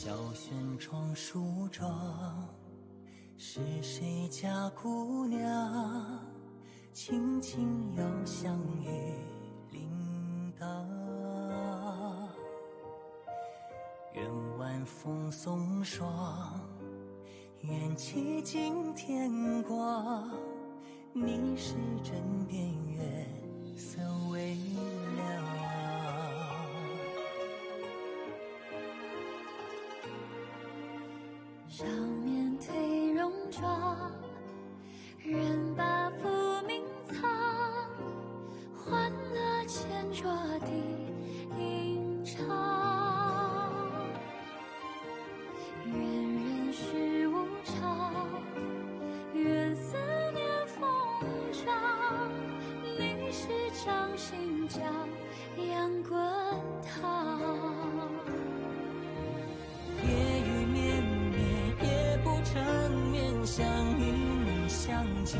小轩窗梳妆，是谁家姑娘轻轻摇香于铃铛？愿晚风送霜，愿凄尽天光，你是枕边月色微凉。少年褪戎装，人把浮名藏，欢乐千桌的吟唱。愿人世无常，愿思念风涨，历史掌心将阳滚烫。夜雨绵绵，夜不成眠，想与你相见，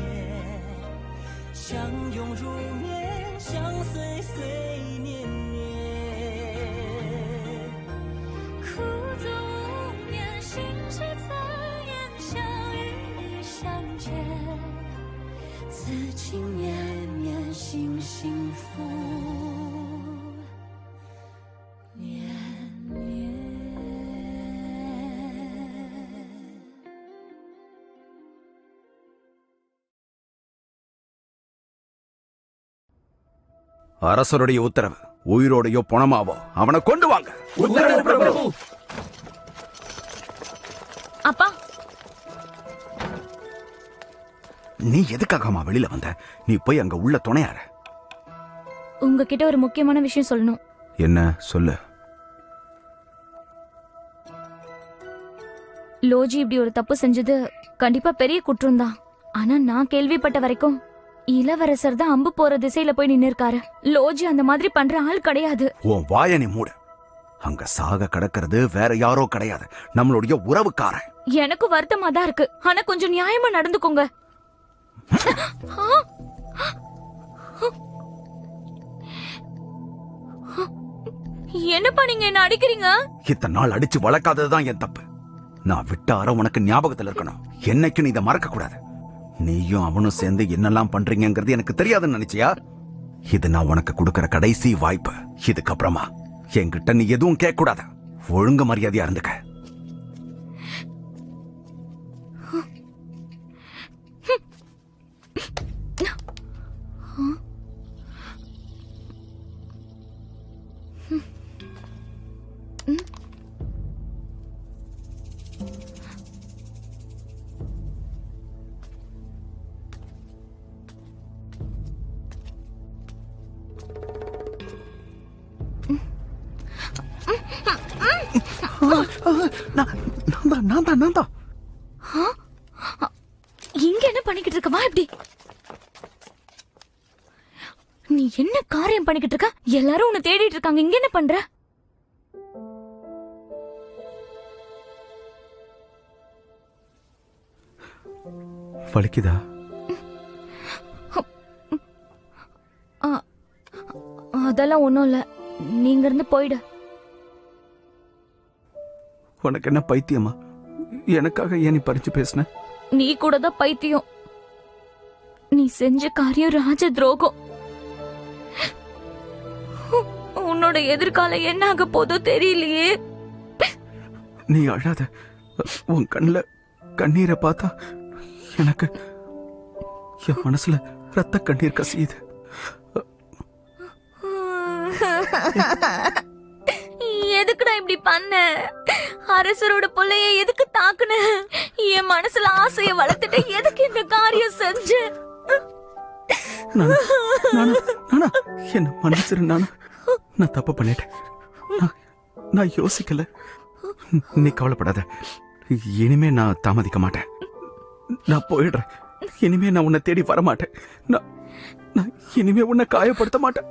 相拥如眠，相随随年年。苦足无眠，心事残言，想与你相见，此情绵绵，心幸福绵绵。அரசருடைய உத்தரவு. உயிரோடையோ பணமாவோ அவனை கொண்டு வாங்க. உத்தரவு பிரபு. அப்பா, நீ எதுக்காகமா வெளியில வந்த? நீ போய் அங்க உள்ள துணையார. உங்ககிட்ட ஒரு முக்கியமான விஷயம் சொல்லணும். என்ன சொல்லு? லோஜி இப்படி ஒரு தப்பு செஞ்சது கண்டிப்பா பெரிய குற்றம் தான். ஆனா நான் கேள்விப்பட்ட வரைக்கும் இளவரசர் தான் அம்பு போற திசையில போய் நின்னு இருக்காரு. லோஜி அந்த மாதிரி பண்ற ஆள் கிடையாது. உன் வாய நீ மூடு. அங்க சாக கடக்கிறது வேற யாரோ கிடையாது, நம்மளுடைய உறவுக்காரன். எனக்கு வருத்தமா தான் இருக்கு, ஆனா கொஞ்சம் நியாயமா நடந்துக்கோங்க. என்னப்பா நீங்க என்ன அடிக்கிறீங்க? இத்தனை நாள் அடிச்சு வளர்க்காததுதான் என் தப்பு. நான் விட்ட அறம் உனக்கு ஞாபகத்துல இருக்கணும். என்னைக்கு நீ இதை மறக்க கூடாது. நீயும் அவனும் சேர்ந்து என்னெல்லாம் பண்றீங்கிறது எனக்கு தெரியாதுன்னு நினைச்சியா? இது நான் உனக்கு கொடுக்கற கடைசி வாய்ப்பு. இதுக்கப்புறமா என்கிட்ட நீ எதுவும் கேட்க கூடாது. ஒழுங்கு மரியாதையா இருந்துக்க. நான் தான். இங்க என்ன பண்ணிக்கிட்டு இருக்க? வா இப்படி. நீ என்ன காரியம் பண்ணிக்கிட்டு இருக்க? எல்லாரும் உன்னை தேடிட்டு இருக்காங்க. இங்க என்ன பண்ற? வலிக்குதா? அதெல்லாம் ஒண்ணும் இல்ல, நீங்க இருந்து போயிடு. உனக்கு என்ன பைத்தியமா? எனக்காக ஏன் நீ பறிச்சு பேசுன? நீ கூட தான் பைத்தியம். நீ செஞ்ச காரியம் ராஜ துரோகம். உன்னோட எதிர்காலம் என்ன ஆக போதோ தெரியலையே. நீ அழாத. உன் கண்ணுல கண்ணீரை பார்த்தா எனக்கு என் மனசுல ரத்த கண்ணீர் கசியுது. எதுக்குடா இப்படி பண்ண? அரசரோட புள்ளைய எதுக்கு தாக்குன? என் மனசுல ஆசைய வளர்த்துட்டு எதுக்கு இந்த காரியம் செஞ்ச? என்ன மன்னிச்சிரு. நான் தப்பு பண்ணிட்டேன். நான் யோசிக்கல. நீ கவலைப்படாத. இனிமே நான் தாமதிக்க மாட்டேன். நான் போயிடுறேன். இனிமே நான் உன்னை தேடி வர மாட்டேன். நான் இனிமே உன்னை காயப்படுத்த மாட்டேன்.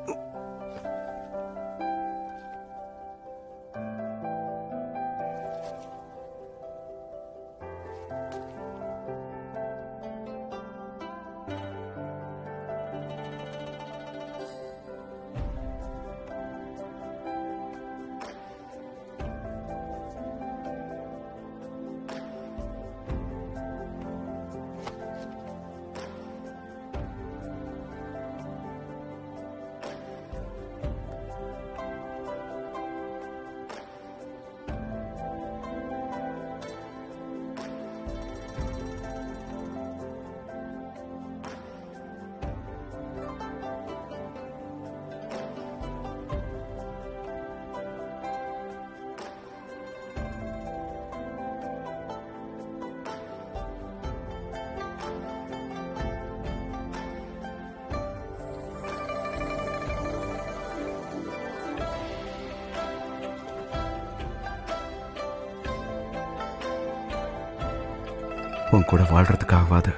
உன் கூட வாழ்றதுக்காகவாது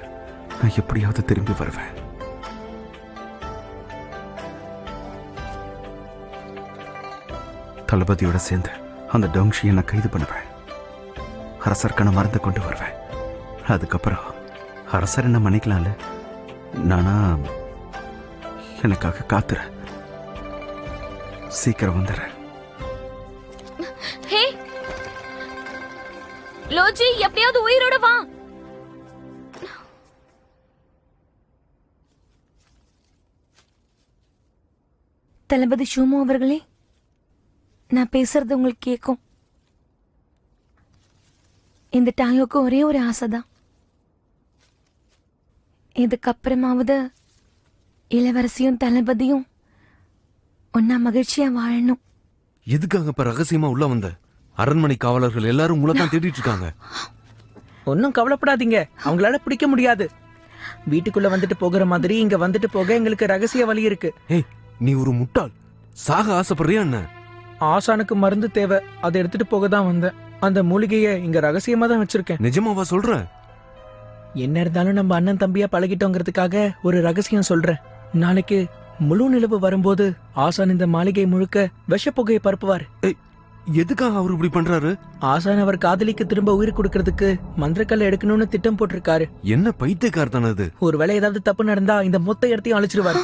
நான் எப்படியாவது திரும்பி வருவேன். தளபதியோட சேர்ந்து அந்த டோங்ஷியை நான் கைது பண்ணுவேன். அரசருக்கான மருந்து கொண்டு வருவேன். அதுக்கப்புறம் அரசர் என்ன மன்னிக்கலாம்ல. நானா எனக்காக காத்துற. சீக்கிரம் வந்துடுறேன். ஹே லோஜி, எப்படியாவது உயிரோட வா. தளபதி ஷூமோ அவர்களே, நான் பேசுறது உங்களுக்கு கேட்கும். இந்த டாயோக்கு ஒரே ஒரு ஆசைதான். இதுக்கப்புறமாவது இளவரசியும் தளபதியும் ஒன்னா மகிழ்ச்சியா வாழணும். எதுக்காக இப்ப ரகசியமா உள்ள வந்த? அரண்மனை காவலர்கள் எல்லாரும் உங்களை தான் தேடிட்டு இருக்காங்க. ஒன்னும் கவலைப்படாதீங்க, அவங்களால பிடிக்க முடியாது. வீட்டுக்குள்ள வந்துட்டு போகிற மாதிரி இங்க வந்துட்டு போக எங்களுக்கு ரகசிய வழி இருக்கு. ஏய், நீ ஒரு முட்டாள். சாக ஆசைப்படுறியா என்ன? ஆசானுக்கு மருந்து தேவை, அதை எடுத்துட்டு போக தான் வந்தேன். அந்த மூலிகையை இங்க ரகசியமா தான் வச்சிருக்கேன். நிஜமாவா சொல்ற? என்ன இருந்தாலும் நம்ம அண்ணன் தம்பியா பழகிட்டோங்கிறதுக்காக ஒரு ரகசியம் சொல்றேன். நாளைக்கு முழு நிலவு வரும்போது ஆசான் இந்த மாளிகை முழுக்க விஷ புகையை பரப்புவார். எதுக்காக அவர் இப்படி பண்றாரு? ஆசான் அவர் காதலிக்கு திரும்ப உயிர் கொடுக்கறதுக்கு மந்திரக்கல்ல எடுக்கணும்னு திட்டம் போட்டிருக்காரு. என்ன பைத்தியக்காரத்தான இது? ஒருவேளை ஏதாவது தப்பு நடந்தா இந்த மொத்த இடத்தையும் அழிச்சிருவாரு.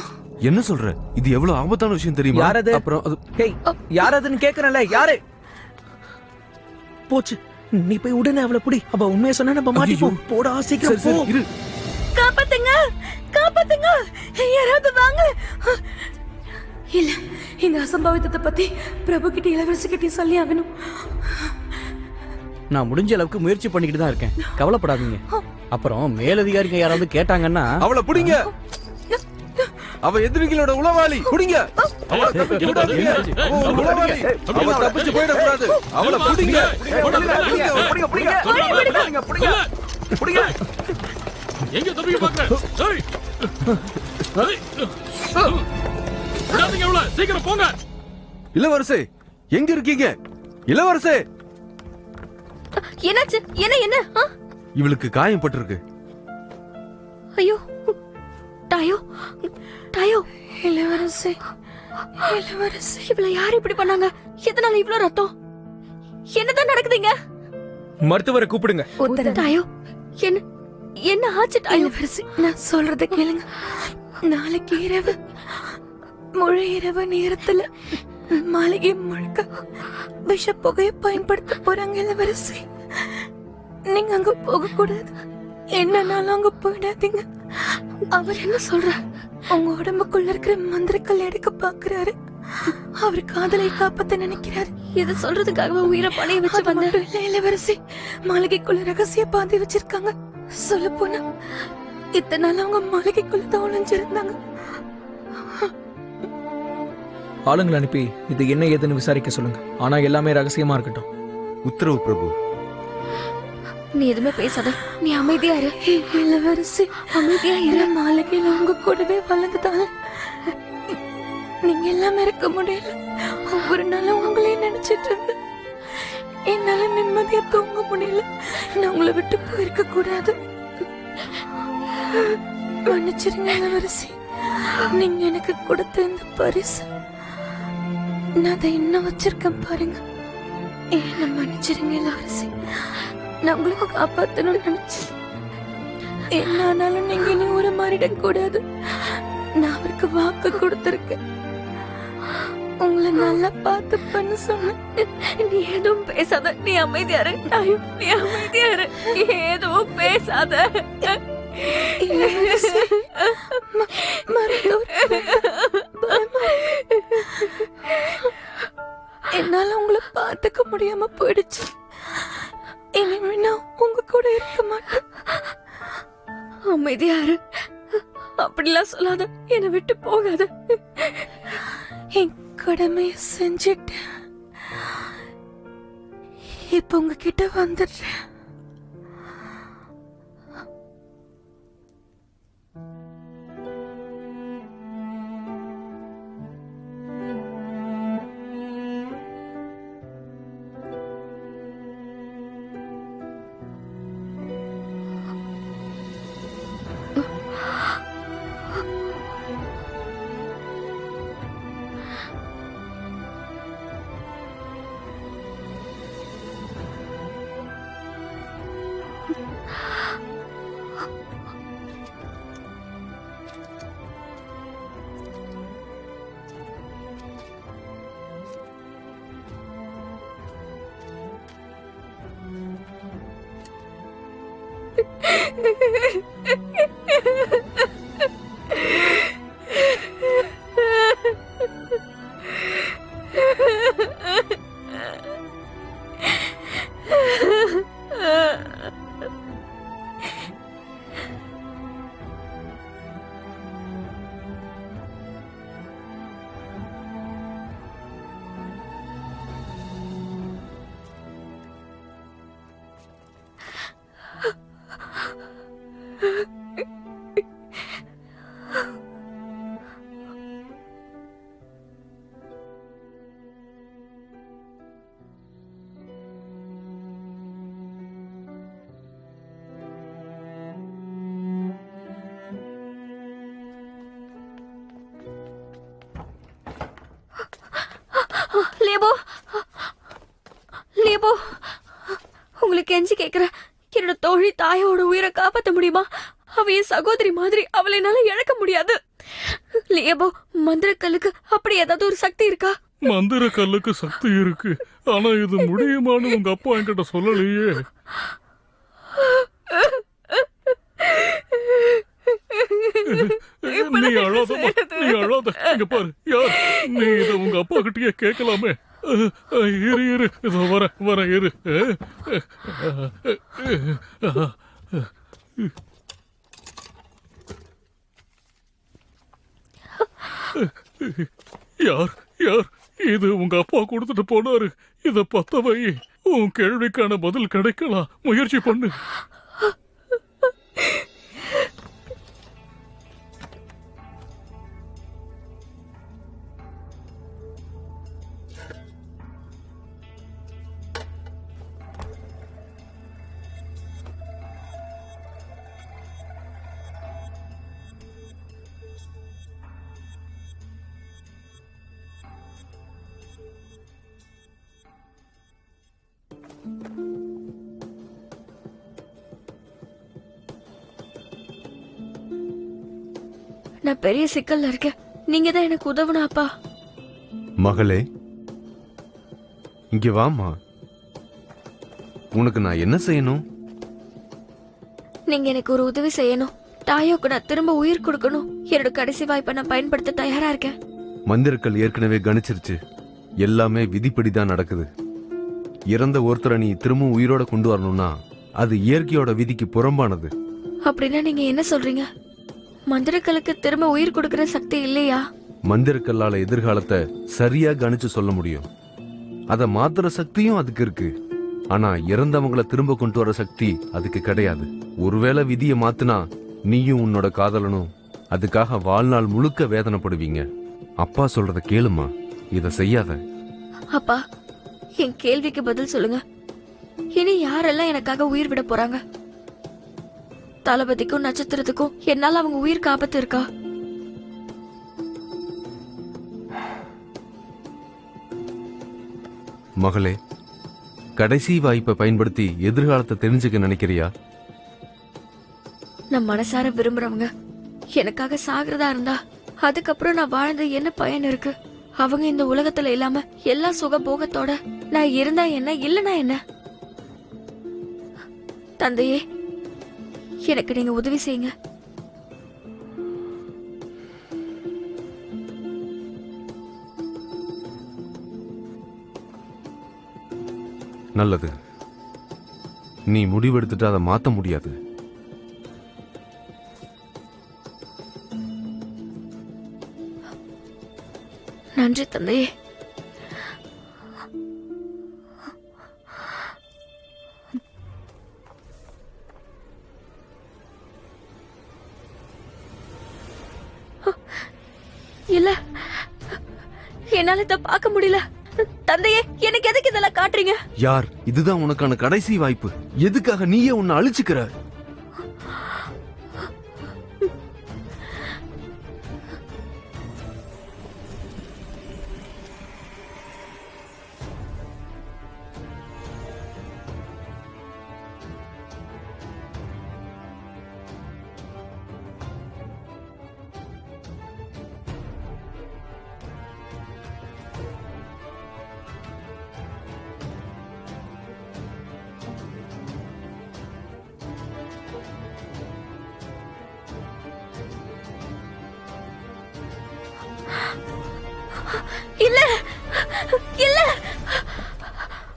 என்ன சொல்ற? இது எவ்வளவு ஆபத்தான விஷயம் தெரியுமா? யாரது? அப்புறம் அது ஹேய், யாரதுன்னு கேக்குறேன்ல, யாரு? போச்சு, நீ போய் உடனே அவளை புடி. அவ உண்மையை சொன்னா நம்ம மாட்டிப்போம். போடா சீக்கிரம் போ. இரு. காப்பாத்துங்க, காப்பாத்துங்க, யாராவது வாங்க. இல்ல, இந்த அசம்பாவிதத்தை பத்தி பிரபு கிட்ட இளவரசி கிட்ட சொல்லி ஆகணும். நான் முடிஞ்ச அளவுக்கு முயற்சி பண்ணிக்கிட்டு தான் இருக்கேன், கவலைப்படாதீங்க. அப்புறம் மேலதிகாரிங்க யாராவது கேட்டாங்கன்னா அவளை புடிங்க. அவ எதிரிகளோட உளவாளி. புடிங்க. அவளை தப்பிச்சு விடாதீங்க. அவ ஒரு உளவாளி. அவ தப்பிச்சு போயிட கூடாது. அவளை புடிங்க. புடிங்க, புடிங்க, புடிங்க, புடிங்க. எங்க தப்பிக்க பாக்குற? சீக்கிரம் போங்க. இளவரசே, எங்க இருக்கீங்க? இளவரசே, என்னாச்சு? என்ன? இவளுக்கு காயம் பட்டிருக்கு. ஐயோ, டாயோ, டாயோ. இளவரசி, இளவரசி, இவள யார் இப்படி பண்ணாங்க? எதனால இவ்ளோ ரத்தம்? என்னதான் நடக்குதுங்க? மருத்துவரை கூப்பிடுங்க. டாயோ, என்ன ஆச்சு டாயோ? இளவரசி, நான் சொல்றத கேளுங்க. நாளைக்கு இரவு, முழு இரவு நேரத்துல மாளிகை முழுக்க விஷ புகையை பயன்படுத்த போறாங்க இளவரசி. நீங்க அங்க போக கூடாது. என்னன்னாலும் அங்க போயிடாதீங்க. அவர் என்ன சொல்ற? உங்க உடம்புக்குள்ள இருக்கிற மந்திரக்கல் எடுக்க பாக்குறாரு. அவர் காதலை காப்பாத்த நினைக்கிறாரு. இது சொல்றதுக்காக உயிரை பணைய வச்சு அது மட்டும் இல்ல இளவரசி, மாளிகைக்குள்ள ரகசிய பாதை வச்சிருக்காங்க. சொல்ல போனா இத்தனை நாள் அவங்க மாளிகைக்குள்ள தான் ஒளிஞ்சிருந்தாங்க. ஆளுங்களை அனுப்பி இது என்ன ஏதுன்னு விசாரிக்க சொல்லுங்க. ஆனா எல்லாமே ரகசியமா இருக்கட்டும். உத்தரவு பிரபு. நீ எதுவுமே பேசாத, நீ அமைதியா இரு. இளவரசி, அமைதியா இரு. மாளிகையில உங்க கூடவே வளர்ந்ததால நீங்க எல்லாம் இருக்க முடியல. ஒவ்வொரு நாளும் உங்களே நினைச்சிட்டு இருந்தேன். என்னால நிம்மதியா தூங்க முடியல. நான் உங்களை விட்டு போயிருக்க கூடாது. மன்னிச்சிருங்க இளவரசி. நீங்க எனக்கு கொடுத்த இந்த பரிசு நான் அதை இன்னும் வச்சிருக்கேன் பாருங்க. என்ன மன்னிச்சிருங்க இளவரசி. நான் உங்களுக்கு காப்பாத்தணும்னு நினைச்சேன். என்ன ஆனாலும் நீங்க இனி ஒரு மாறிட கூடாது. நான் அவருக்கு வாக்கு கொடுத்திருக்கேன். உங்களை நல்லா பார்த்து பண்ண சொன்னேன். நீ எதுவும் பேசாத, நீ அமைதியா இரு. டாயோ, நீ அமைதியா இரு. நீ எதுவும் பேசாத. இளவரசி, என்னால உங்களை பார்த்துக்க முடியாம போயிடுச்சு. இனிமே நான் உங்க கூட இருக்க மாட்டேன். அமைதியா இரு. அப்படிலாம் சொல்லாத, என்னை விட்டு போகாத. என் கடமையை செஞ்சிட்டேன். இப்ப உங்ககிட்ட வந்துடுறேன். உங்களுக்கு கெஞ்சி கேக்குறேன், என்னோட தோழி தாயோட உயிரை காப்பாத்த முடியுமா? அவ என் சகோதரி மாதிரி, அவளை என்னால இழக்க முடியாது. லியபோ, மந்திர கல்லுக்கு அப்படி ஏதாவது ஒரு சக்தி இருக்கா? மந்திர கல்லுக்கு சக்தி இருக்கு, ஆனா இது முடியுமான்னு உங்க அப்பா என்கிட்ட சொல்லலையே. நீ அழாதமா, நீ அழாத. இங்க பாரு, யார் நீ இத உங்க அப்பா கிட்டயே கேட்கலாமே. இரு இரு, இதோ வர இரு. யார் யார் இது? உங்க அப்பா கொடுத்துட்டு போனாரு. இத பத்த வை. உன் கேள்விக்கான பதில் கிடைக்கலாம், முயற்சி பண்ணு. நான் பெரிய சிக்கல்ல இருக்கேன், நீங்க தான் எனக்கு உதவணும் அப்பா. மகளே, இங்க வாமா. உனக்கு நான் என்ன செய்யணும்? நீங்க எனக்கு ஒரு உதவி செய்யணும். தாயோக்கு நான் திரும்ப உயிர் கொடுக்கணும். என்னோட கடைசி வாய்ப்பை நான் பயன்படுத்த தயாரா இருக்கேன். மந்திரக்கல் ஏற்கனவே கணிச்சிருச்சு. எல்லாமே விதிப்படிதான் நடக்குது. இறந்த ஒருத்தரை நீ திரும்பவும் உயிரோட கொண்டு வரணும்னா அது இயற்கையோட விதிக்கு புறம்பானது. அப்படின்னா நீங்க என்ன சொல்றீங்க? மந்திரக்கல்லுக்கு திரும்ப உயிர் கொடுக்கிற சக்தி இல்லையா? மந்திரக்கல்லால எதிர்காலத்தை சரியா கணிச்சு சொல்ல முடியும். அத மாத்துற சக்தியும் அதுக்கு இருக்கு. ஆனா இறந்தவங்களை திரும்ப கொண்டு வர சக்தி அதுக்கு கிடையாது. ஒருவேளை விதியை மாத்துனா நீயும் உன்னோட காதலனும் அதுக்காக வாழ்நாள் முழுக்க வேதனைப்படுவீங்க. அப்பா சொல்றத கேளுமா, இத செய்யாத. அப்பா, என் கேள்விக்கு பதில் சொல்லுங்க. இனி யாரெல்லாம் எனக்காக உயிர் விட போறாங்க? தளபதிக்கும் நட்சத்திரத்துக்கும் என்னால அவங்க உயிர் காப்பாத்து இருக்கா? மகளே, கடைசி வாய்ப்பை பயன்படுத்தி எதிர்காலத்தை தெரிஞ்சுக்க நினைக்கிறியா? நான் மனசார விரும்புறவங்க எனக்காக சாகிறதா இருந்தா அதுக்கப்புறம் நான் வாழ்ந்து என்ன பயன் இருக்கு? அவங்க இந்த உலகத்துல இல்லாம எல்லா சுக போகத்தோட நான் இருந்தா என்ன, இல்லனா என்ன? தந்தையே, எனக்கு நீங்க உதவி செய்யுங்க. நல்லது. நீ முடிவெடுத்துட்டு அதை மாத்த முடியாது. நன்றி தந்தையே. இல்ல, என்னால இத பார்க்க முடியல. தந்தையே, எனக்கு எதுக்கு இதெல்லாம் காட்டுறீங்க? யார்? இதுதான் உனக்கான கடைசி வாய்ப்பு. எதுக்காக நீயே உன்னை அழிச்சுக்கிற? இல்ல இல்ல,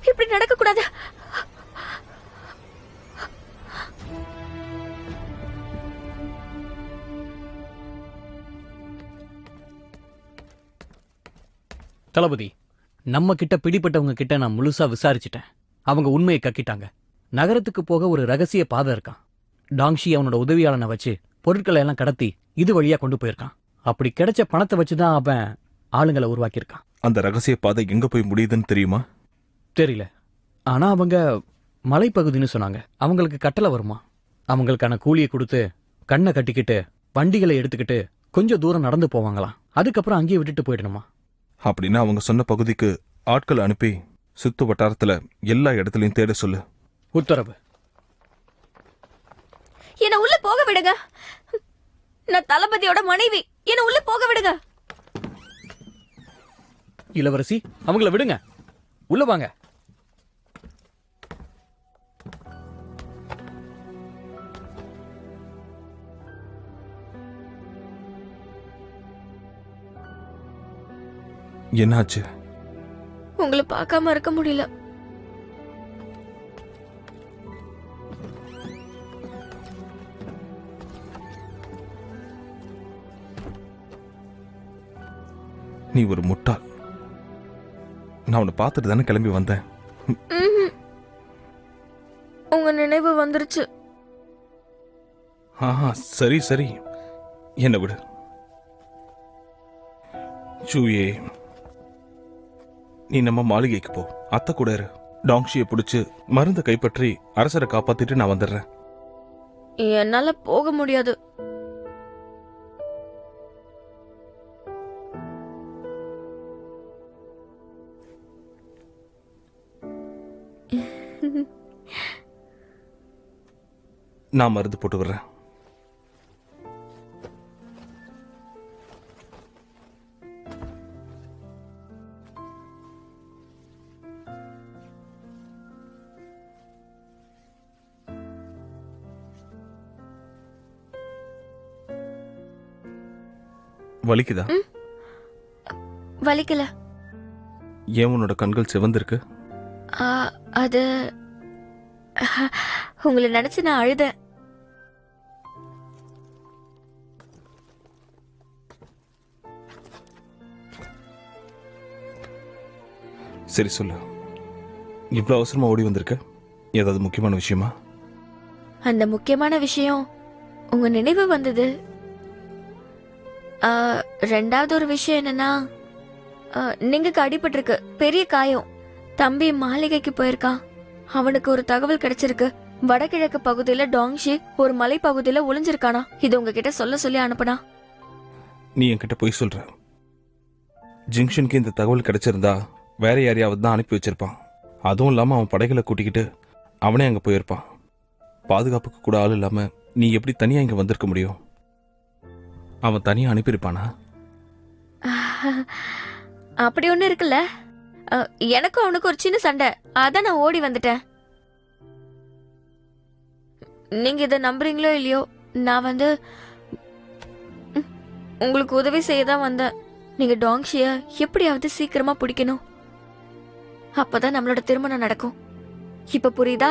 இப்படி நடக்க கூடாது. தளபதி, நம்ம கிட்ட பிடிப்பட்டவங்க கிட்ட நான் முழுசா விசாரிச்சிட்டேன். அவங்க உண்மையை கக்கிட்டாங்க. நகரத்துக்கு போக ஒரு ரகசிய பாதை இருக்கான். டாங்ஷி அவனோட உதவியாளனை வச்சு பொருட்களை எல்லாம் கடத்தி இது வழியா கொண்டு போயிருக்கான். அப்படி கிடைச்ச பணத்தை வச்சுதான் அவன் ஆளுங்களை உருவாக்கியிருக்கான். அந்த ரகசிய பாதை எங்க போய் முடியுதுன்னு தெரியுமா? தெரியல. ஆனா அவங்க மலைப்பகுதின்னு சொன்னாங்க. அவங்களுக்கு கட்டளை வருமா? அவங்களுக்கான கூலியை கொடுத்து கண்ணை கட்டிக்கிட்டு வண்டிகளை எடுத்துக்கிட்டு கொஞ்சம் தூரம் நடந்து போவாங்களாம். அதுக்கப்புறம் அங்கேயே விட்டுட்டு போயிடணுமா? அப்படின்னா அவங்க சொன்ன பகுதிக்கு ஆட்கள் அனுப்பி சுத்து வட்டாரத்துல எல்லா இடத்துலயும் தேட சொல்லு. உத்தரவு. என்ன உள்ள போக விடுங்க. நான் தளபதியோட மனைவி. என்ன உள்ள போக விடுங்க. இளவரசி, அவங்கள விடுங்க. உள்ள வாங்க. என்னாச்சு? உங்களை பார்க்காம இருக்க முடியல. நீ ஒரு முட்டாள். நான் உன்னை பார்த்துட்டு தானே கிளம்பி வந்தேன். உங்க நினைவு வந்துருச்சு. ஆஹா, சரி சரி, என்ன விடு. சூயே, நீ நம்ம மாளிகைக்கு போ. அத்தை கூட இரு. டாங்ஷியை பிடிச்சு மருந்தை கைப்பற்றி அரசரை காப்பாத்திட்டு நான் வந்துடுறேன். என்னால போக முடியாது. நான் மருந்து போட்டு வர்றேன். வலிக்குதா? வலிக்கல. ஏன் உன்னோட கண்கள் சிவந்திருக்கு? அது உங்களை நினைச்சு நான் அழுதேன். சரி சொல்லு, இவ்வளவு அவசரமா ஓடி வந்திருக்க? ஏதாவது முக்கியமான விஷயமா? அந்த முக்கியமான விஷயம் உங்க நினைவு வந்தது. ரெண்டாவது ஒரு விஷயம் என்னன்னா, நீங்க அடிபட்டிருக்கு, பெரிய காயம். தம்பி மாளிகைக்கு போயிருக்கான். அவனுக்கு ஒரு தகவல் கிடைச்சிருக்கு. வடகிழக்கு பகுதியில டாங்ஷி ஒரு மலை பகுதியில ஒளிஞ்சிருக்கானா. இது உங்ககிட்ட சொல்ல சொல்லி அனுப்புனா. நீ என்கிட்ட போய் சொல்ற. ஜங்ஷனுக்கு இந்த தகவல் கிடைச்சிருந்தா வேற யாரையாவது தான் அனுப்பி வச்சிருப்பான். அதுவும் இல்லாம அவன் படைகளை கூட்டிக்கிட்டு அவனே அங்க போயிருப்பான். பாதுகாப்புக்கு கூட ஆள் இல்லாம நீ எப்படி தனியா இங்க வந்திருக்க முடியும்? அவன் தனியா அனுப்பியிருப்பானா? அப்படி ஒண்ணு இருக்குல்ல. எனக்கும் அவனுக்கு ஒரு சின்ன சண்டை. அதான் நான் ஓடி வந்துட்டேன். நீங்க இதை நம்புறீங்களோ இல்லையோ, நான் உங்களுக்கு உதவி செய்ய தான் வந்தேன். நீங்க டாங்ஷிய எப்படியாவது சீக்கிரமா பிடிக்கணும். அப்பதான் நம்மளோட திருமணம் நடக்கும். இப்ப புரியுதா?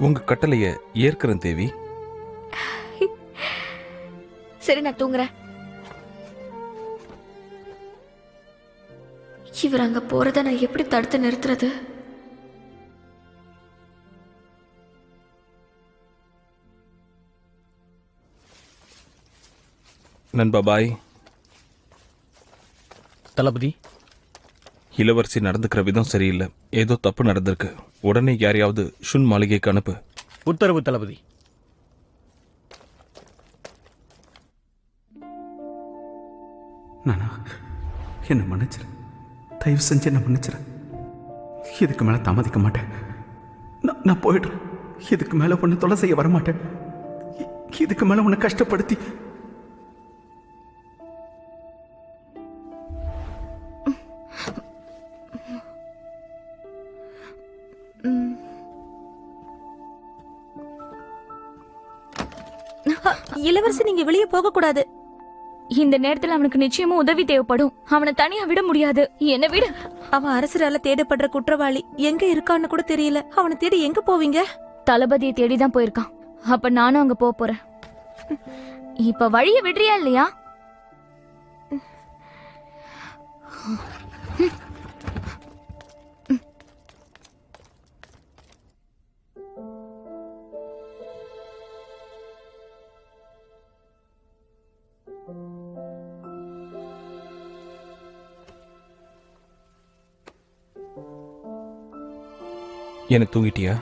உங்க கட்டளைய ஏற்கிறேன் தேவி. சரி, நான் தூங்குறேன். இவர் அங்க போறத நான் எப்படி தடுத்து நிறுத்துறது? நண்பா பாய். தளபதி, இளவரசி நடந்துக்கிற விதம் சரியில்லை. ஏதோ தப்பு நடந்திருக்கு. உடனே யாரையாவது ஷுன் மாளிகைக்கு அனுப்பு. உத்தரவு தளபதி. நானா, என்ன மன்னிச்சிரு. தயவு செஞ்சு என்ன மன்னிச்சிரு. இதுக்கு மேல தாமதிக்க மாட்டேன். நான் போயிடுறேன். இதுக்கு மேல உன்னை தொலை செய்ய வரமாட்டேன். இதுக்கு மேல உன்னை கஷ்டப்படுத்தி இளவரசி நீங்க வெளியே போக கூடாது. இந்த நேரத்துல அவனுக்கு நிச்சயமா உதவி தேவைப்படும். அவனை தனியா விட முடியாது. என்ன விட. அவன் அரசரால தேடப்படுற குற்றவாளி. எங்க இருக்கான்னு கூட தெரியல. அவனை தேடி எங்க போவீங்க? தளபதியை தேடிதான் போயிருக்கான். அப்ப நானும் அங்க போறேன். இப்ப வழிய விடுறியா இல்லையா? என்ன தூங்கிட்டியா?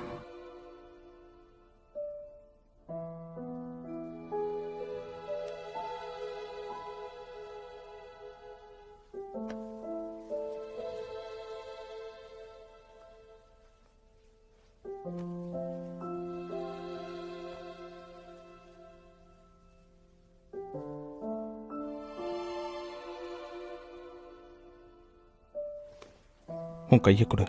உன் கையை கொடு.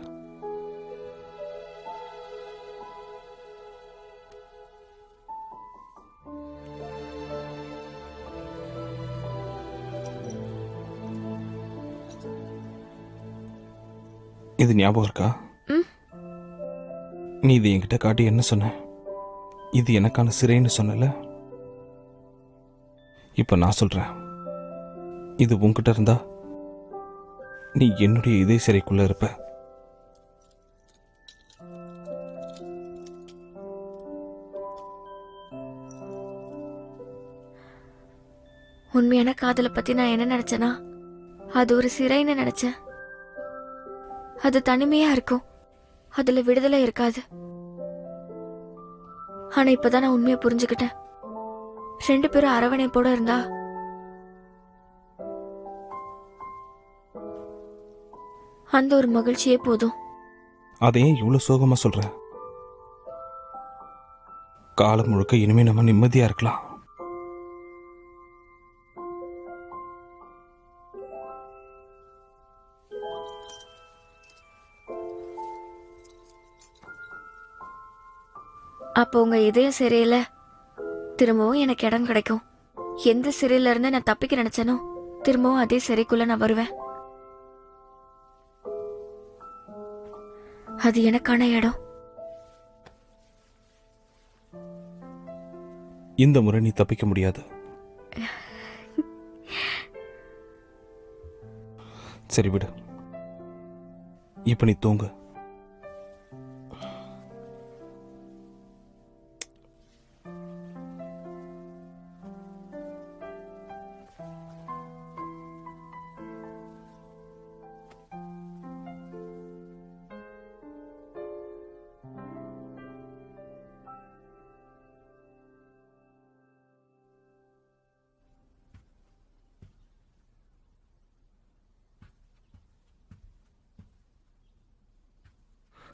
இது ஞாபகம் இருக்கா? நீ இது என்கிட்ட காட்டி என்ன சொன்ன? இது எனக்கான சிறைன்னு சொன்னல. இப்ப நான் சொல்றேன், இது உன்கிட்ட இருந்தா நீ என்னுடைய இதே சிறைக்குள்ள இருப்ப. உண்மையான காதலை பத்தி நான் என்ன நினைச்சேனா, அது ஒரு சிறைன்னு நினைச்சேன். அது தனிமையா இருக்கும், அதுல விடுதலை இருக்காது. ஆனா இப்பதான் நான் உண்மையை புரிஞ்சுக்கிட்டேன். 2 பேரும் அரவணைப்போட இருந்தா அந்த ஒரு மகிழ்ச்சியே போதும். அதையும் இவ்வளவு சோகமா சொல்ற? காலம் முழுக்க இனிமே நம்ம நிம்மதியா இருக்கலாம். அப்போ உங்க இதயம் சிறையில திரும்பவும் எனக்கு இடம் கிடைக்கும். எந்த சிறையில இருந்து நான் தப்பிக்க நினைச்சேனோ திரும்பவும் அதே சிறைக்குள்ள நான் வருவேன். அது எனக்கான இடம். இந்த முறை நீ தப்பிக்க முடியாது. சரி விடு, இப்ப நீ தூங்கு.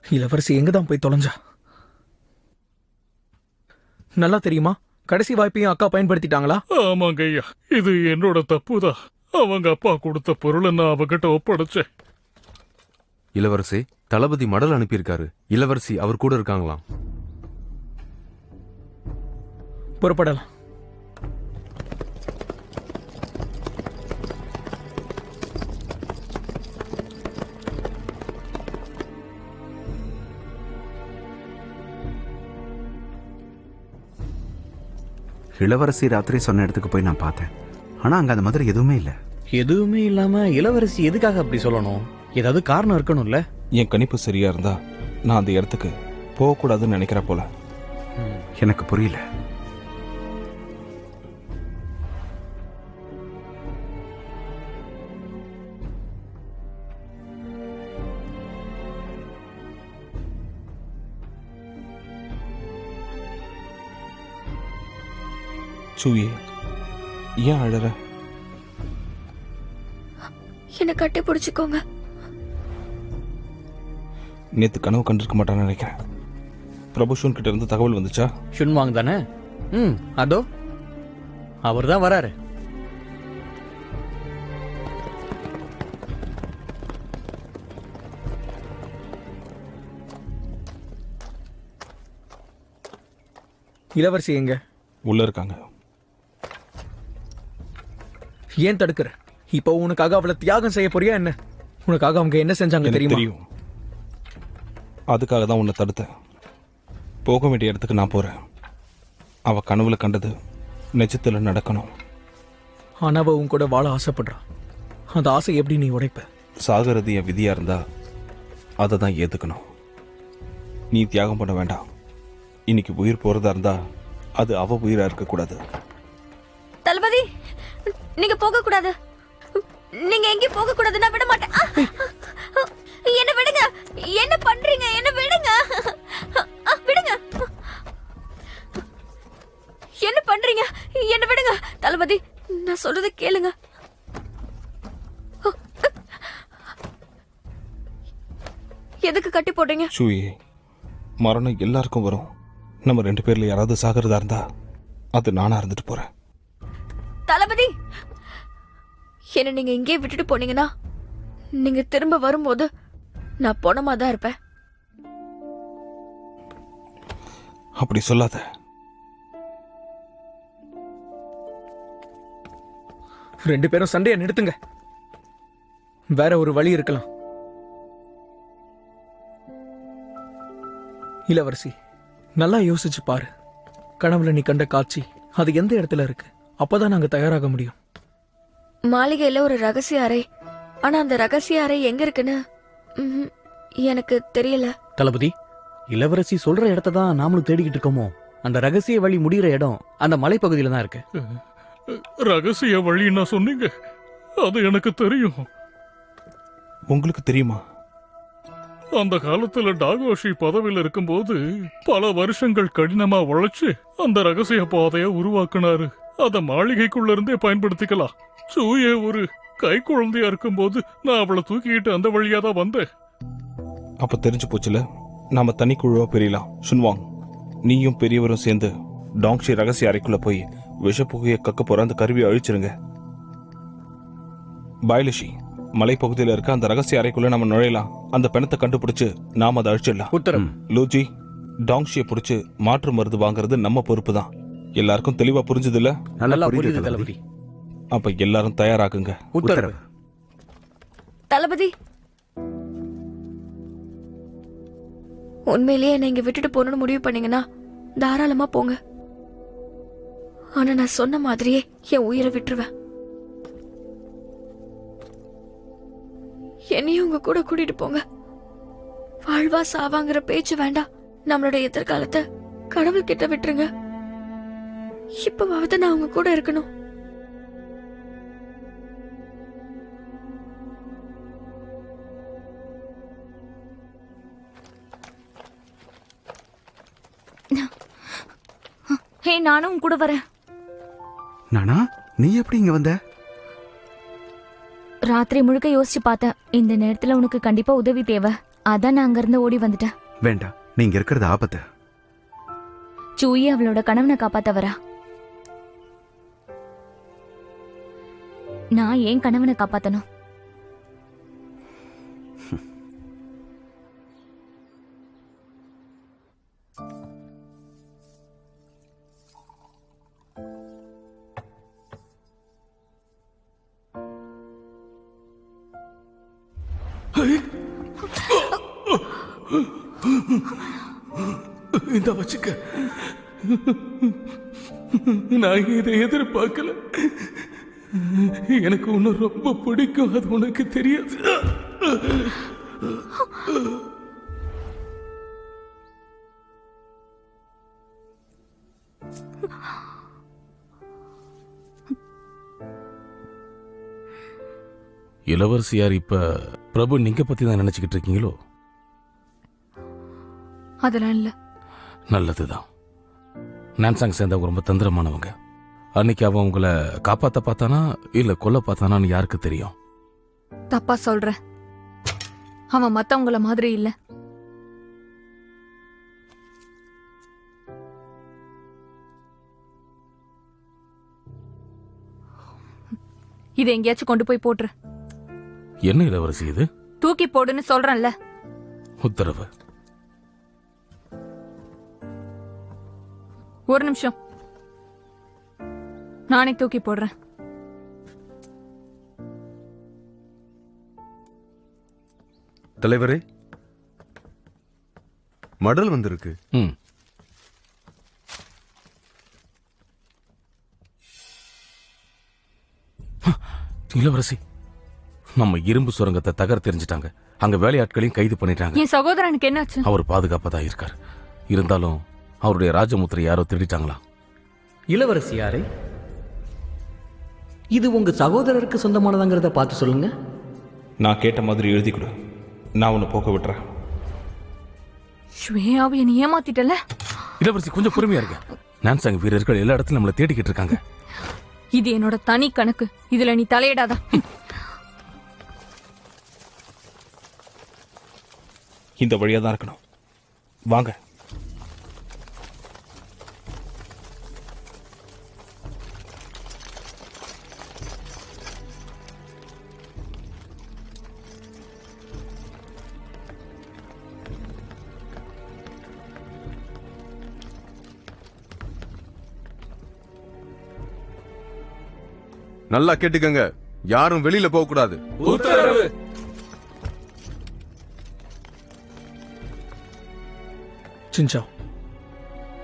இளவரசி எங்கதான் போய் தொலைஞ்சா? நல்லா தெரியுமா, கடைசி வாய்ப்பையும் அக்கா பயன்படுத்திட்டாங்களா? ஆமாங்க ஐயா, இது என்னோட தப்புதான். அவங்க அப்பா கொடுத்த பொருளை நான் அவகிட்ட ஒப்படைச்சேன். இளவரசி, தளபதி மடல் அனுப்பியிருக்காரு. இளவரசி அவர் கூட இருக்காங்களாம். புறப்படலாம். இளவரசி ராத்திரி சொன்ன இடத்துக்கு போய் நான் பார்த்தேன். ஆனா அங்க அந்த மாதிரி எதுவுமே இல்ல. எதுவுமே இல்லாம இளவரசி எதுக்காக அப்படி சொல்லணும்? ஏதாவது காரணம் இருக்கணும்ல. என் கணிப்பு சரியா இருந்தா நான் அந்த இடத்துக்கு போகக்கூடாதுன்னு நினைக்கிற போல. எனக்கு புரியல. சூயே, ஏன் அழற? என்ன கட்டி பிடிச்சுக்கோங்க. நேத்து கனவு கண்டிருக்க மாட்டான்னு நினைக்கிறேன். பிரபு ஷூன் கிட்ட இருந்து தகவல் வந்துச்சா? ஷுன்வாங் தானே? அதோ அவர் தான் வராரு. இளவரசி எங்க? உள்ள இருக்காங்க. ஏன் தடுக்கிற? இப்போ உனக்காக அவளை தியாகம் செய்ய போறியா என்ன? உனக்காக அவங்க என்ன செஞ்சாங்க எனக்கு தெரியுமா? தெரியும். அதுக்காக தான் உன்னை தடுத்தேன். போக வேண்டிய இடத்துக்கு நான் போறேன். அவ கனவுல கண்டது நிஜத்துல நடக்கணும். ஆனா அவ உன் கூட வாழ ஆசைப்படுறான். அந்த ஆசை எப்படி நீ உடைப்ப? சாகிறது என் விதியா இருந்தா அதை தான் ஏத்துக்கணும். நீ தியாகம் பண்ண வேண்டாம். இன்னைக்கு உயிர் போறதா இருந்தா அது அவ உயிரா இருக்கக்கூடாது. தளபதி, நீங்க போக கூடாது. நீங்க எங்கேயும் போக கூடாது. நான் விட மாட்டேன். என்ன விடுங்க. என்ன பண்றீங்க? என்ன விடுங்க. விடுங்க. என்ன பண்றீங்க? என்ன விடுங்க. தளபதி, நான் சொல்றதை கேளுங்க. எதுக்கு கட்டி போடுறீங்க? சூயே, மரணம் எல்லாருக்கும் வரும். நம்ம 2 பேர்ல யாராவது சாகிறதா இருந்தா அது நானா இருந்துட்டு போறேன். தளபதி, என்ன நீங்க இங்கே விட்டுட்டு போனீங்கன்னா நீங்க திரும்ப வரும்போது நான் பொணமா தான் இருப்பேன். அப்படி சொல்லாத. ரெண்டு பேரும் சண்டையை நிறுத்துங்க. வேற ஒரு வழி இருக்கலாம். இளவரசி, நல்லா யோசிச்சு பாரு. கனவுல நீ கண்ட காட்சி அது எந்த இடத்துல இருக்கு? அப்பதான் நாங்க தயாராக முடியும். மாளிகையில ஒரு ரகசிய அறை. ஆனா அந்த ரகசிய அறை எங்க இருக்குன்னு எனக்கு தெரியல. தளபதி, இளவரசி சொல்ற இடத்த தான் நாமளும் தேடிக்கிட்டு இருக்கோமோ? அந்த ரகசிய வழி முடிகிற இடம் அந்த மலைப்பகுதியில தான் இருக்கு. ரகசிய வழின்னா சொன்னீங்க, அது எனக்கு தெரியும். உங்களுக்கு தெரியுமா? அந்த காலத்துல டாகோஷி பதவியில் இருக்கும்போது பல வருஷங்கள் கடினமா உழைச்சு அந்த ரகசிய பாதைய உருவாக்குனாரு. அத மாளிகைக்குள்ள இருந்தே பயன்படுத்திக்கலாம். சூயே ஒரு கை குழந்தையா இருக்கும்போது நான் அவளை தூக்கிட்டு அந்த வழியா தான் வந்தேன். அப்ப தெரிஞ்சு போச்சுல, நாம தனி குழுவா பிரியலாம். சுன்வாங், நீயும் பெரியவரும் சேர்ந்து டாங்ஷி ரகசிய அறைக்குள்ள போய் விஷப்புகையை கக்க போற அந்த கருவியை அழிச்சிருங்க. பாய்லிஷி, மலைப்பகுதியில் இருக்க அந்த ரகசிய அறைக்குள்ள நம்ம நுழையலாம். அந்த பிணத்தை கண்டுபிடிச்சு நாம அதை அழிச்சிடலாம். உத்தரவு. லூஜி, டாங்ஷியை பிடிச்சு மாற்று மருந்து வாங்குறது நம்ம பொறுப்பு தான். எல்லாருக்கும் தெளிவா புரிஞ்சது இல்ல? நல்லா புரியுது தளபதி. அப்ப எல்லாரும் தயாராகுங்க. உத்தரவு. தளபதி, உண்மையிலேயே என்னை இங்க விட்டுட்டு போகணும்னு முடிவு பண்ணீங்கன்னா தாராளமா போங்க. ஆனா நான் சொன்ன மாதிரியே என் உயிரை விட்டுருவேன். என்னையும் உங்க கூட கூட்டிட்டு போங்க. வாழ்வா சாவாங்கிற பேச்சு வேண்டாம். நம்மளோட எதிர்காலத்தை கடவுள் கிட்ட விட்டுருங்க. இப்பவாவது நான் உங்க கூட இருக்கணும். ஹே, நானும் உன் கூட வரேன். நானா? நீ எப்படி இங்க வந்த? ராத்திரி முழுக்க யோசிச்சு பார்த்தேன். இந்த நேரத்துல உனக்கு கண்டிப்பா உதவி தேவை. அதான் நான் அங்க இருந்து ஓடி வந்துட்டேன். வேண்டாம், நீங்க இருக்கிறது ஆபத்து. சூயி அவளோட கணவனை காப்பாத்த வரா. நான் ஏன் கணவனை காப்பாத்தணும்? இந்த வச்சுக்க, நான் இதை எதிர்பார்க்கல. எனக்கு உன்னை ரொம்ப பிடிக்கும், அது உனக்கு தெரியாது. இளவரசியார், இப்ப பிரபு நீங்க பத்தி தான் நினைச்சுக்கிட்டு இருக்கீங்களோ? அதெல்லாம் இல்ல. நல்லதுதான். நான்சாங் சேர்ந்தவங்க ரொம்ப தந்திரமானவங்க. அன்னைக்கு அவன் உங்களை காப்பாத்த பார்த்தானா இல்ல கொல்ல பார்த்தானான்னு யாருக்கு தெரியும்? தப்பா சொல்ற. அவன் மத்தவங்கள மாதிரி இல்ல. இதை எங்கேயாச்சும் கொண்டு போய் போட்டுரு. என்ன இளவரசி இது? தூக்கி போடுன்னு சொல்றேன்ல. உத்தரவு. ஒரு நிமிஷம், நானே தூக்கி போடுறேன். தலைவரே, மடல் வந்திருக்கு. இளவரசி, நம்ம இரும்பு சுரங்கத்தை தகர தெரிஞ்சிட்டாங்க. அங்க வேலையாட்களையும் கைது பண்ணிட்டாங்க. என் சகோதரனுக்கு என்னாச்சு? அவர் பாதுகாப்பா தான் இருக்காரு. இருந்தாலும் அவருடைய ராஜமுத்திரை யாரோ திருடிட்டாங்களா? இளவரசி யாரு? இது உங்க சகோதரருக்கு சொந்தமானதாங்கிறத பார்த்து சொல்லுங்க. நான் கேட்ட மாதிரி எழுதி கொடு. நான் உன்னை போக்க விட்டுறேன். ஸ்வேயாவை நீ ஏமாத்திட்டல. இளவரசி, கொஞ்சம் பொறுமையா இருங்க. நான்சாங் வீரர்கள் எல்லா இடத்துலயும் நம்மளை தேடிக்கிட்டு இருக்காங்க. இது என்னோட தனி கணக்கு. இதுல நீ தலையிடாத. இந்த வழியா தான் இருக்கணும். வாங்க. நல்லா கேட்டுக்கங்க, யாரும் வெளியில போக கூடாது. உத்தரவு. சின்சாவ்,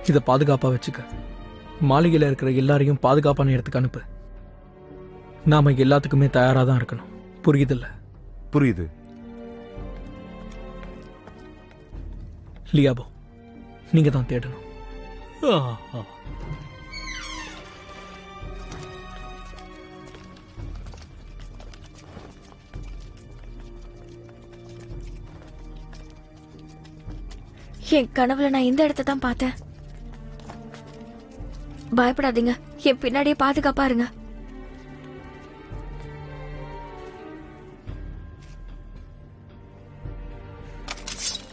இத பாதுகாப்பா வச்சுக்க. மாளிகையில இருக்கிற எல்லாரையும் பாதுகாப்பான இடத்துக்கு அனுப்பு. நாம எல்லாத்துக்குமே தயாரா தான் இருக்கணும். புரியுதில்ல? புரியுது. லியாபோ, நீங்க தான் தேடணும். என் கனவுல நான் இந்த இடத்தை தான் பார்த்தேன். பயப்படாதீங்க, என் பின்னாடியே பாதுகாப்பா இருங்க.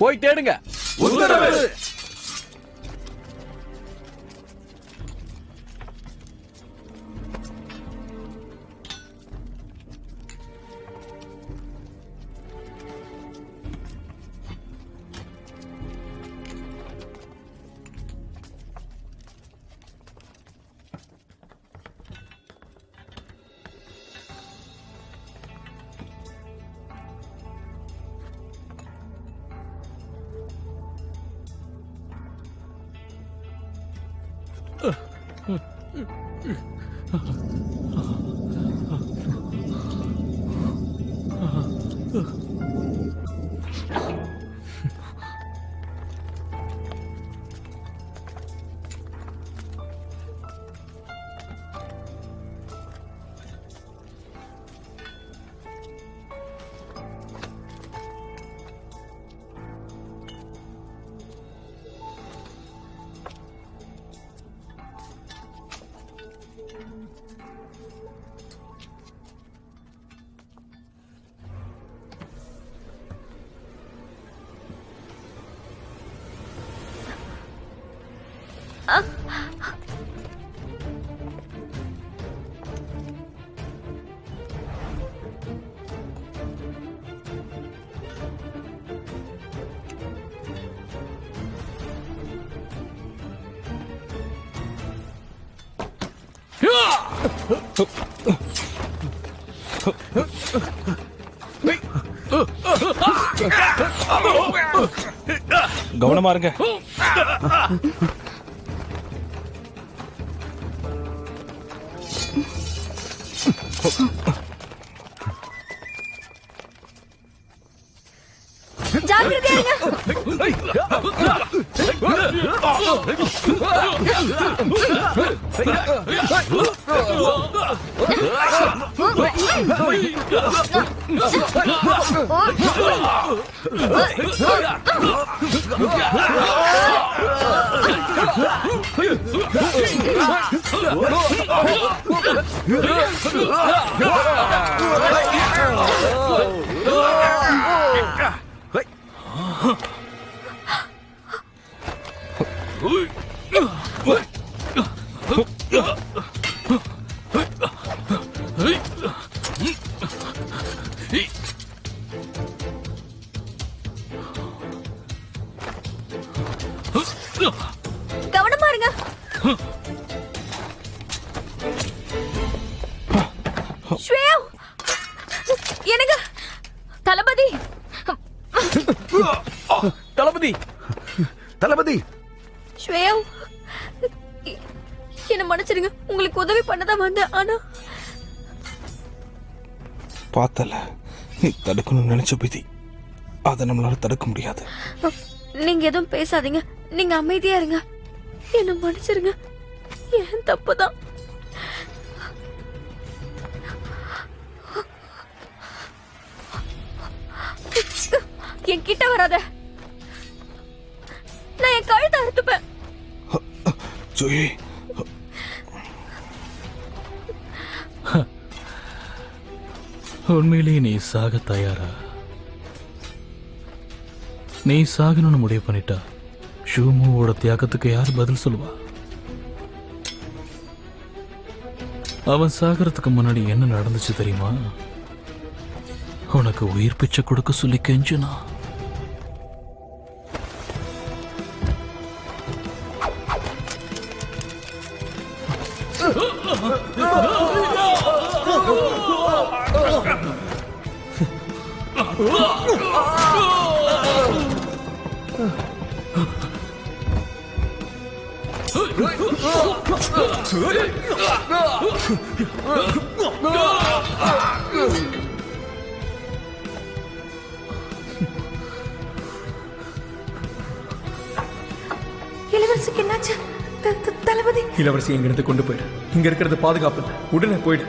போய் தேடுங்க. உத்தரவு. கவனமா இருங்க. கவனமா இருங்க. ஸ்வேயா, எனக்கு தளபதி தளபதி தளபதி ஸ்வேயா, என்ன மன்னிச்சிடுங்க. உங்களுக்கு உதவி பண்ணதான் வந்தேன். ஆனா பார்த்தல, நீ தடுக்கணும்னு நினைச்ச விதி அதை நம்மளால தடுக்க முடியாது. நீங்க எதுவும் பேசாதீங்க. நீங்க அமைதியா இருங்க. என்ன மன்னிச்சிருங்க. ஏன் தப்புதான். என் கிட்ட வராத. நான் என் கழுத்தை அறுத்துப்பேன். ஜோயி, உண்மையிலேயே நீ சாக தயாரா? நீ சாகணும்னு முடிவு பண்ணிட்டா ஷூமோவோட தியாகத்துக்கு யார் பதில் சொல்லுவா? அவன் சாகிறதுக்கு முன்னாடி என்ன நடந்துச்சு தெரியுமா? உனக்கு உயிர் பிச்சை கொடுக்க சொல்லி கெஞ்சுனா. இளவரசிக்கு என்னாச்சு? தளபதி, இளவரசி இங்கிருந்து கொண்டு போயிடு. இங்க இருக்கிறது பாதுகாப்பு இல்லை. உடனே போயிடு.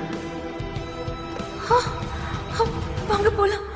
வாங்க போலாம்.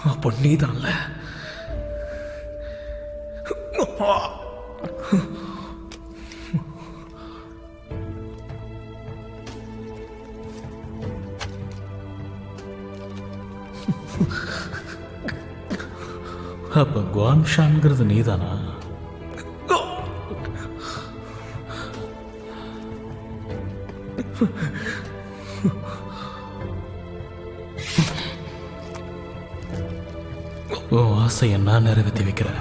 அப்போ நீதான்ல. அப்ப குவான்ஷாங்கிறது நீதானா? உன் ஆசையை நான் நிறைவேற்றி வைக்கிறேன்.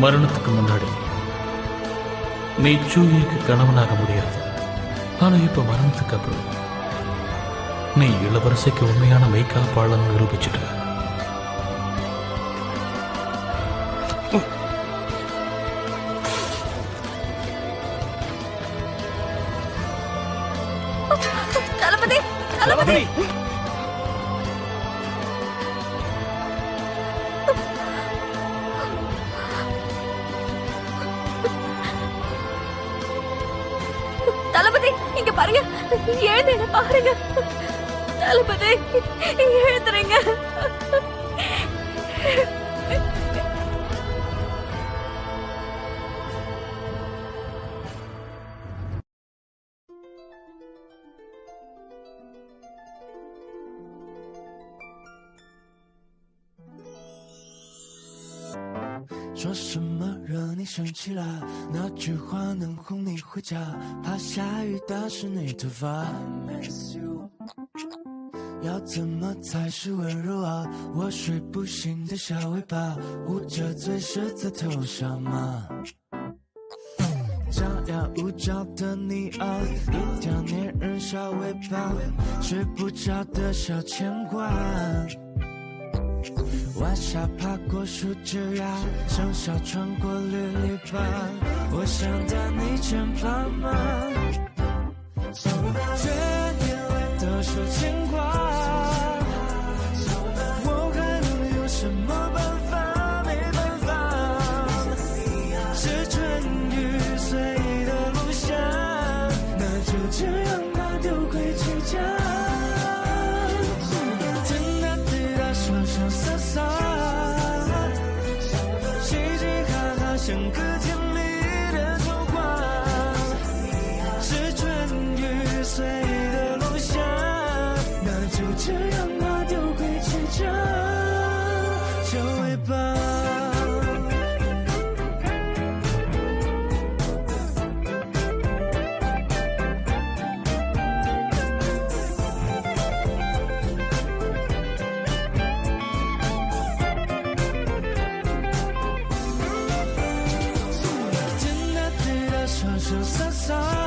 மரணத்துக்கு முன்னாடி நீ சூயிக்கு கணவனாக முடியாது. ஆனா இப்ப மரணத்துக்கு அப்புறம் நீ இளவரசிக்கு உண்மையான மெய்காப்பாளன் நிரூபிச்சுட்ட. தளபதி, தளபதி, தளபதி, இங்க பாருங்க. எழுந்து என்ன பாருங்க. தளபதி, எழுந்துறீங்க.说什么惹你生气了？那句话能哄你回家？怕下雨打湿你头发。要怎么才是温柔啊？我睡不醒的小尾巴，捂着嘴舌在头上吗？张牙舞爪的你啊，一条粘人小尾巴，睡不着的小牵挂。晚霞爬过树枝桠，盛夏穿过绿篱笆，我想带你牵绊吗？这眼泪都是牵挂，我还能有什么办法？没办法，是春雨随意的路下，那就这样吧，丢盔弃甲。sa